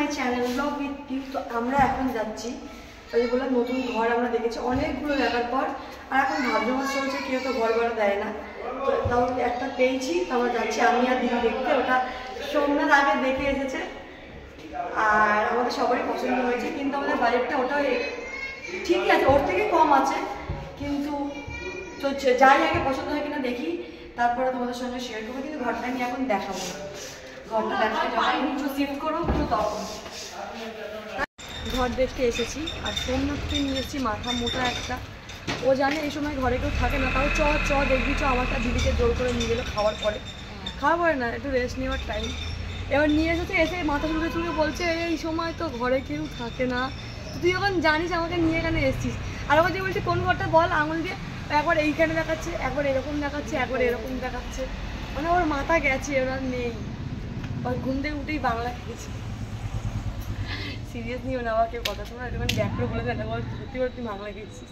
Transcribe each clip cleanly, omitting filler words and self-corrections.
My channel blog with you. তো আমরা এখন যাচ্ছি, ওই যে বললাম নতুন ঘর আমরা দেখেছি অনেকগুলো দেখার পর, আর এখন ভাবনা চলছে কেউ তো ঘর ভাড়া দেয় না, তো তাও একটা পেয়েছি, তো আমরা যাচ্ছি আমি আর দিদি দেখতে। ওটা সোমনাথ আগে দেখে এসেছে আর আমাদের সবারই পছন্দ হয়েছে, কিন্তু আমাদের বাজেটটা ওটা ঠিকই আছে, ওর থেকে কম আছে, কিন্তু তো যাই আগে পছন্দ হয় কিনা দেখি, তারপরে তোমাদের সঙ্গে শেয়ার করবো। কিন্তু ঘরটা নিয়ে এখন দেখাবো না, ঘরটা দেখাতে যখন কিছু শিফট করবো পুরো তখন। ঘর দেখতে এসেছি আর সোমনাথকে নিয়ে এসেছি মাথা মোটা একটা, ও জানে এই সময় ঘরে কেউ থাকে না, তাও চ দেখবি চ, আমারটা দিদিকে জোর করে নিয়ে গেলো খাওয়ার পরে না, একটু রেস্ট নেওয়ার টাইম। এবার নিয়ে এসেছে, এসে মাথা চুলকে বলছে এই সময় তো ঘরে কেউ থাকে না, তুই যখন জানিস আমাকে নিয়ে এখানে এসেছিস। আর ওকে যে বলছে কোন ঘরটা বল, আঙুল দিয়ে একবার এইখানে দেখাচ্ছে, একবার এরকম দেখাচ্ছে, একবার এরকম দেখাচ্ছে, মানে ওর মাথা গেছে, ওরা নেই, ওর ঘুম থেকে উঠেই বাংলা খেয়েছে। সিরিয়াস নিও না আমাকে কথা, তোমরা একটুখানি ব্যাক করে বলে দেন, সত্যি করে তুই বাংলা খেয়েছিস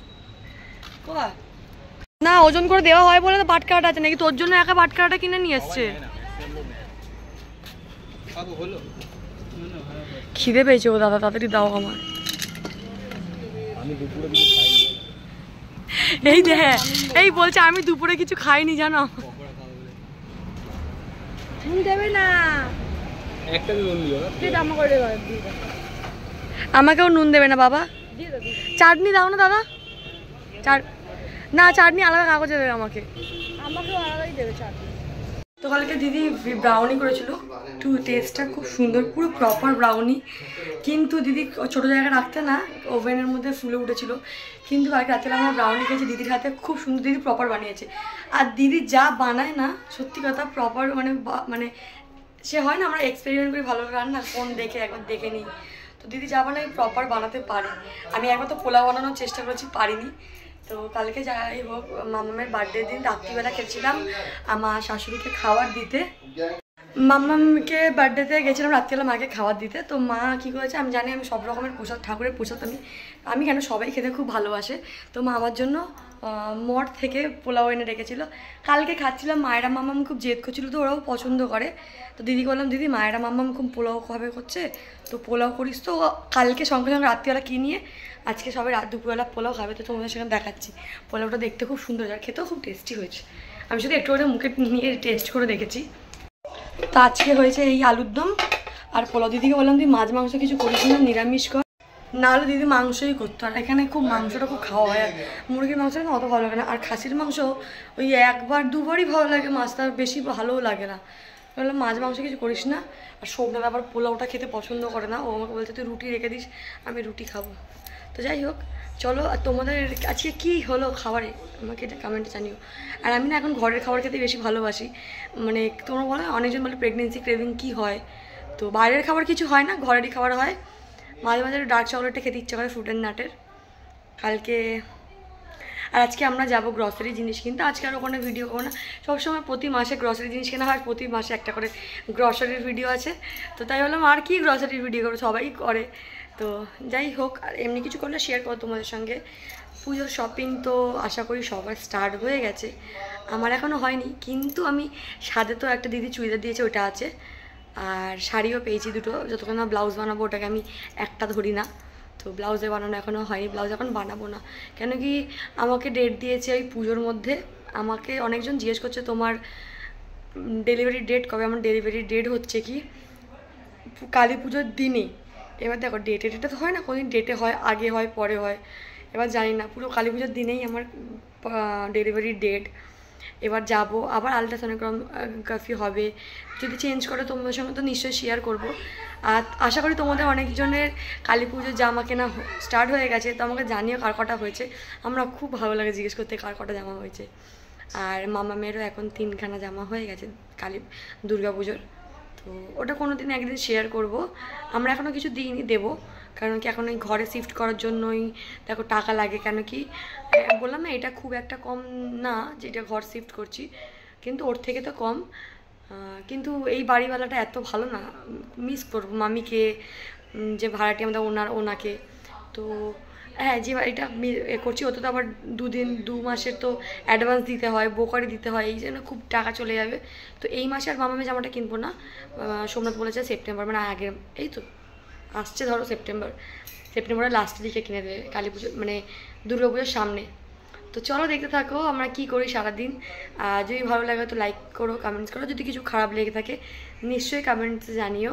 না, ওজন করে দেওয়া হয় বলে তো বাটকাটা আছে নাকি, তোর জন্য একা বাটকাটা কিনে নিয়ে এসছে। খিদে পেয়েছে ও দাদা, তাড়াতাড়ি দাও আমার। এই দেখ, এই বলছে আমি দুপুরে কিছু খাইনি জানো। দেবে না, আমাকেও নুন দেবে না বাবা। চাটনি দাও না দাদা, না চাটনি আলাদা কাগজে দেবে আমাকেও আলাদাই দেবে চাটনি। তো কালকে দিদি ব্রাউনি করেছিল, একটু টেস্টটা খুব সুন্দর, পুরো প্রপার ব্রাউনি, কিন্তু দিদি ছোটো জায়গায় রাখতে না, ওভেনের মধ্যে ফুলে উঠেছিল। কিন্তু কালকে রাত্রে আমরা ব্রাউনি খেয়েছি দিদির হাতে, খুব সুন্দর, দিদি প্রপার বানিয়েছে। আর দিদি যা বানায় না সত্যি কথা প্রপার, মানে সে হয় না আমরা এক্সপেরিমেন্ট করি ভালো রান্না, ফোন দেখে একবার দেখে নিই, তো দিদি যা বানায় প্রপার বানাতে পারে। আমি একবার তো পোলাও বানানোর চেষ্টা করেছি, পারিনি। তো কালকে যাই হোক মামামের বার্থডের দিন রাত্রিবেলা খেয়েছিলাম আমার শাশুড়িকে খাবার দিতে, মামামকে বার্থডেতে গেছিলাম রাত্রিবেলা মাকে খাবার দিতে। তো মা কী করেছে আমি জানি, আমি সব রকমের প্রসাদ, ঠাকুরের প্রসাদ আমি কেন সবাই খেতে খুব ভালোবাসে, তো মা আমার জন্য মঠ থেকে পোলাও এনে রেখেছিলো। কালকে খাচ্ছিলাম, মায়েরা মামাম খুব জেদ করছিলো, তো ওরাও পছন্দ করে। তো দিদি বললাম দিদি মায়েরা মামাম খুব পোলাও খাবে করছে, তো পোলাও করিস। তো কালকে সঙ্গে সঙ্গে রাত্রিবেলা কি নিয়ে আজকে সবাই দুপুরবেলা পোলাও খাবে, তো তোমাদের সেখানে দেখাচ্ছি। পোলাওটা দেখতে খুব সুন্দর আর খেতেও খুব টেস্টি হয়েছে, আমি শুধু একটু করে মুখে নিয়ে টেস্ট করে দেখেছি। তো আজকে হয়েছে এই আলুর দম আর পোলাও। দিদিকে বললাম তুই মাছ মাংস কিছু করিস না, নিরামিষ কর, নাহলে দিদি মাংসই করতো। আর এখানে খুব মাংসটা খুব খাওয়া হয়, আর মুরগির মাংসটা না অত ভালো লাগে না, আর খাসির মাংস ওই একবার দুবারই ভালো লাগে, মাছটা বেশি ভালোও লাগে না। বললাম মাছ মাংস কিছু করিস না। আর সোমনাথ আবার পোলাওটা খেতে পছন্দ করে না, ও আমাকে বলছে তুই রুটি রেখে দিস, আমি রুটি খাবো। তো যাই হোক চলো, আর তোমাদের আজকে কী হলো খাবারে আমাকে এটা কমেন্টে জানিও। আর আমি না এখন ঘরের খাবার খেতে বেশি ভালোবাসি, মানে তোমরা বলো অনেকজন বলে প্রেগনেন্সি ক্রেভিং কী হয়, তো বাইরের খাবার কিছু হয় না, ঘরেরই খাবার হয়। মাঝে মাঝে ডার্ক চকলেটটা খেতে ইচ্ছা করে ফ্রুট অ্যান্ড নাটের কালকে। আর আজকে আমরা যাবো গ্রসারি জিনিস কিনতে, আজকে আর ওখানে ভিডিও করবো না, সবসময় প্রতি মাসে গ্রসারি জিনিস কেনা হয়, প্রতি মাসে একটা করে গ্রসারির ভিডিও আছে। তো তাই বললাম আর কি গ্রসারির ভিডিও করবো, সবাই করে। তো যাই হোক, আর এমনি কিছু করলে শেয়ার করো তোমাদের সঙ্গে। পুজোর শপিং তো আশা করি সবার স্টার্ট হয়ে গেছে, আমার এখনও হয়নি, কিন্তু আমি সাথে তো একটা দিদি চুড়িদার দিয়েছে ওটা আছে, আর শাড়িও পেয়েছি দুটো, যতক্ষণ না ব্লাউজ বানাবো ওটাকে আমি একটা ধরি না। তো ব্লাউজে বানানো এখনও হয়নি, ব্লাউজ এখন বানাবো না, কেন কি আমাকে ডেট দিয়েছে ওই পুজোর মধ্যে। আমাকে অনেকজন জিজ্ঞেস করছে তোমার ডেলিভারি ডেট কবে, আমার ডেলিভারি ডেট হচ্ছে কি কালী পুজোর দিনে। এবার দেখো ডেটে তো হয় না, কোনোদিন ডেটে হয়, আগে হয় পরে হয়, এবার জানি না, পুরো কালী পুজোর দিনেই আমার ডেলিভারি ডেট। এবার যাব আবার আলট্রাসোনোগ্রাফি হবে, যদি চেঞ্জ করে তোমাদের সঙ্গে তো নিশ্চয়ই শেয়ার করব। আর আশা করি তোমাদের অনেকজনের কালী পুজোর জামা কেনা স্টার্ট হয়ে গেছে, তো আমাকে জানিও কার কটা হয়েছে, আমরা খুব ভালো লাগে জিজ্ঞেস করতে কার কটা জামা হয়েছে। আর মামা মেয়েরও এখন 3খানা জামা হয়ে গেছে কালী দুর্গা পুজোর, তো ওটা কোনো দিন একদিন শেয়ার করব। আমরা এখনও কিছু দিইনি, দেবো, কারণ কি এখন ওই ঘরে শিফট করার জন্যই দেখো টাকা লাগে, কেন কি বললাম না এটা খুব একটা কম না যেটা ঘর শিফট করছি, কিন্তু ওর থেকে তো কম। কিন্তু এই বাড়িওয়ালাটা এত ভালো না, মিস করবো মামিকে, যে ভাড়াটি আমাদের ওনাকে। তো হ্যাঁ যে বাড়িটা করছি ওতে তো আবার 2 মাসের তো অ্যাডভান্স দিতে হয়, বোকারি দিতে হয়, এই জন্য খুব টাকা চলে যাবে। তো এই মাসে আর মামামে জামাটা কিনবো না, সোমনাথ বলেছে সেপ্টেম্বর, মানে আগের এই তো আসছে ধরো সেপ্টেম্বরের লাস্টের দিকে কিনে দেবে, কালী পুজো মানে দুর্গা পুজোর সামনে। তো চলো দেখতে থাকো আমরা কি করি সারাদিন। যদি ভালো লাগে তো লাইক করো, কমেন্টস করো, যদি কিছু খারাপ লেগে থাকে নিশ্চয়ই কমেন্টসে জানিও।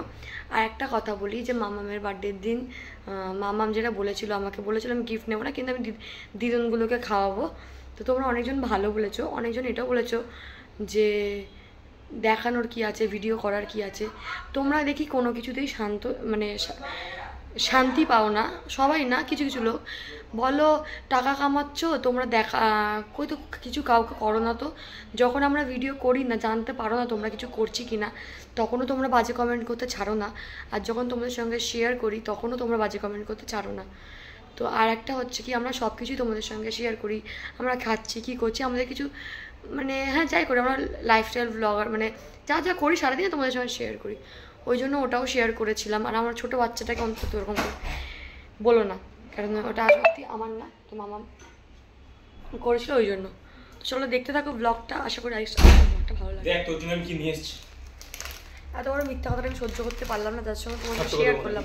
আর একটা কথা বলি যে মামামের বার্থডের দিন মামাম যেটা বলেছিল, আমাকে বলেছিল আমি গিফট নেবো না, কিন্তু আমি দিদুনগুলোকে খাওয়াবো। তো তোমরা অনেকজন ভালো বলেছো, অনেকজন এটাও বলেছো যে দেখানোর কি আছে, ভিডিও করার কি আছে। তোমরা দেখি কোনো কিছুতেই শান্তি পাও না, সবাই না, কিছু কিছু লোক বলো টাকা কামাচ্ছ তোমরা, কই তো কিছু কাউকে করো না। তো যখন আমরা ভিডিও করি না, জানতে পারো না তোমরা কিছু করছি কি না, তখনও তোমরা বাজে কমেন্ট করতে ছাড়ো না। আর যখন তোমাদের সঙ্গে শেয়ার করি তখনও তোমরা বাজে কমেন্ট করতে ছাড়ো না। তো আর একটা হচ্ছে কি, আমরা সব কিছুই তোমাদের সঙ্গে শেয়ার করি, আমরা খাচ্ছি কী করছি, আমাদের কিছু হ্যাঁ যাই করি, আমরা লাইফস্টাইল ব্লগার যা যা করি সারাদিনে তোমাদের সঙ্গে শেয়ার করি। ওই জন্য ওটাও শেয়ার করেছিলাম। আর আমার ছোটো বাচ্চাটাকে অন্তত ওরকম বলো না, কারণ ওটা সত্যি আমার না, তো মামা করেছিল ওই জন্য। তো চলো দেখতে থাকো ব্লগটা, আশা করি ব্লগটা ভালো লাগে। দেখ তোর জন্য আমি কি নিয়ে এসেছি। এত বড় মিথ্যা কথাটা আমি সহ্য করতে পারলাম না, যার সঙ্গে তোমাকে শেয়ার করলাম,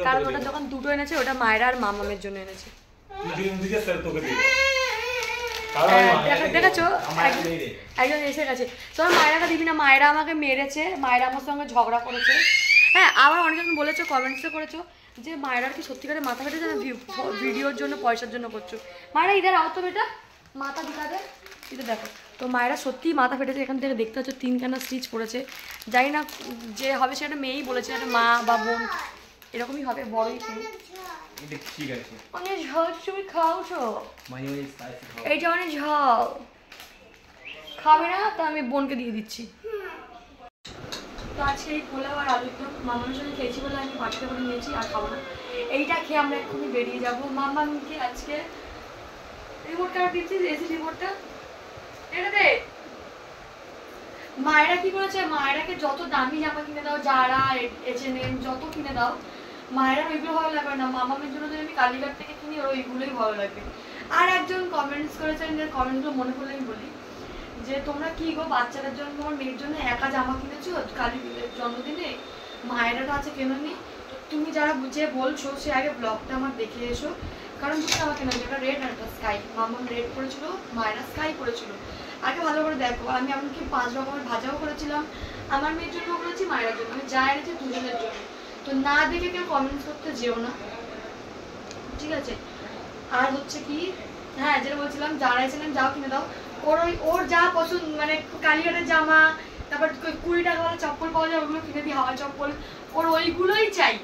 কারণ ওটা যখন দুটো এনেছে ওটা মায়েরা আর মামামের জন্য এনেছে। দেখেছো একজন এসে গেছে, তোর মায়েরাকে দিবি না, মায়েরা আমাকে মেরেছে, মায়েরা আমার সঙ্গে ঝগড়া করেছে। হ্যাঁ আবার অনেকজন বলেছো, কমেন্টসে করেছো যে মায়েরার কি সত্যিকারের মাথা ফেটেছে না ভিডিওর জন্য পয়সার জন্য করছো। মায়েরা ইধার আও তো বেটা, মাথা দিকাতে এটা দেখো। তো মায়েরা সত্যিই মাথা ফেটেছে, এখান থেকে দেখতে পাচ্ছ 3খানা স্টিচ পড়েছে। জানি না যে হবে সেটা মেয়েই বলেছে, একটা মা বা বোন এরকমই হবে, বড়ই কেউ। ঠিক আছে অনেক ঝাল তুমি খাওছো, এইটা অনেক ঝাল খাবে না, তো আমি বোনকে দিয়ে দিচ্ছি। তো আজকে এই পোলাও আর আলুর দম মামার সঙ্গে খেয়েছি বলে আমি বাটিতে করে নিয়েছি, আর খাবো না। এইটা খেয়ে আমরা এক্ষুনি বেরিয়ে যাবো। মামাকে আজকে রিমোট কার্ড দিচ্ছি, এসি রিমোটটা এটা দে। মায়েরা কি করেছে, মায়েরাকে যত দামি জামা কিনে দাও, যারা H&M যত কিনে দাও, মায়েরা ওইগুলো ভালো লাগবে না। মামামের জন্য যদি আমি কালীঘাট থেকে কিনি ওইগুলোই ভালো লাগবে। আর একজন কমেন্টস করেছেন, যে কমেন্টগুলো মনে করলে আমি বলি, যে তোমরা কি গো বাচ্চাদের জন্য তোমার মেয়ের জন্য একা জামা কিনেছো কালী জন্মদিনে, মায়েরা তো আছে কেননি। তুমি যারা বুঝে বলছো সে আগে ব্লগটা আমার দেখে এসো, কারণ দুটো জামা কেনা, যেটা রেড আর একটা স্কাই। মামন রেড করেছিল, মায়েরা স্কাই করেছিল, আগে ভালো করে দেখো। আমি এমনকি 5 রকমের ভাজাও করেছিলাম, আমার মেয়ের জন্য করেছি, মায়ের জন্য, আমি যা এনেছি দুজনের জন্য। তো না দেখে কেউ কমেন্টস করতে যেও না, ঠিক আছে। আর হচ্ছে কি, হ্যাঁ যেটা বলছিলাম, যারা এসেছিলেন যাও কিনে দাও, ওর যা পছন্দ, কালীঘাটের জামা, তারপর 20 টাকাওয়ালা চপ্পল পাওয়া যায়, ওগুলো কিনে দিই, হাওয়া চপ্পল, ওর ওইগুলোই চাই।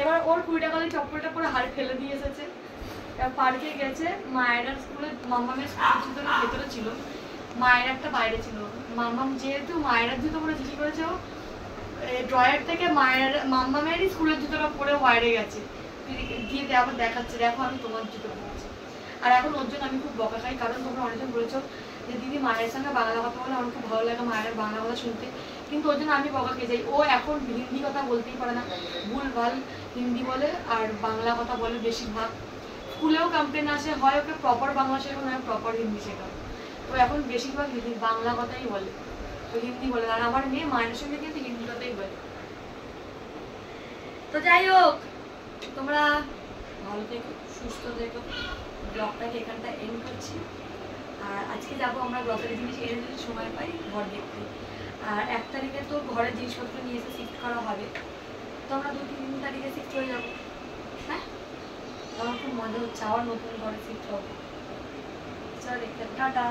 এবার ওর 20 টাকাওয়ালা চপ্পলটা পরে হাড় ফেলে দিয়ে এসেছে। পার্কে গেছে, মায়েরা স্কুলে, মামামের স্কুলের ভেতরে ছিল, মায়ের একটা বাইরে ছিল। মামাম যেহেতু মায়ের জুতো পরে জিজ্ঞেস করেছে, ও ড্রয়ার থেকে মামামেরই স্কুলের জুতোটা পরে বাইরে গেছে, দিয়ে আবার দেখাচ্ছে দেখো আমি তোমার জুতো পরেছি। আর এখন ওর জন্য আমি খুব বকা খাই, কারণ তোমরা অনেকজন বলেছো যে দিদি মায়ের সঙ্গে বাংলা কথা বলে আমার খুব ভালো লাগে, মায়ের বাংলা কথা শুনতে, কিন্তু ওর জন্য আমি বকা খেয়ে যাই। ও এখন হিন্দি কথা বলতেই পারে না, ভুলভাল হিন্দি বলে আর বাংলা কথা বলে বেশিরভাগ। স্কুলেও কমপ্লেন আসে, হয় ওকে প্রপার বাংলা শেখানো, হয় প্রপার হিন্দি শেখানো। তো এখন বেশিরভাগ বাংলা কথাই বলে, তো হিন্দি বলে। আর আমার মেয়ে মায়ের সঙ্গে কিন্তু হিন্দি কথাই বলে। তো যাই হোক, তোমরা ভালো থেকো, সুস্থ থেকো। ব্লগটাকে এখানটা এন্ড করছি। আর আজকে যাবো আমরা গ্রসারি জিনিস এনে যদি সময় পাই ঘর দেখতে। আর 1 তারিখে তো ঘরের জিনিসপত্র নিয়ে এসে শিফট করা হবে, তো আমরা 2-3 তারিখে শিফট হয়ে যাবো। হ্যাঁ আমার খুব মজা হচ্ছে, আবার নতুন ঘরে শিফট হবো। চলো দেখতে, টাটা।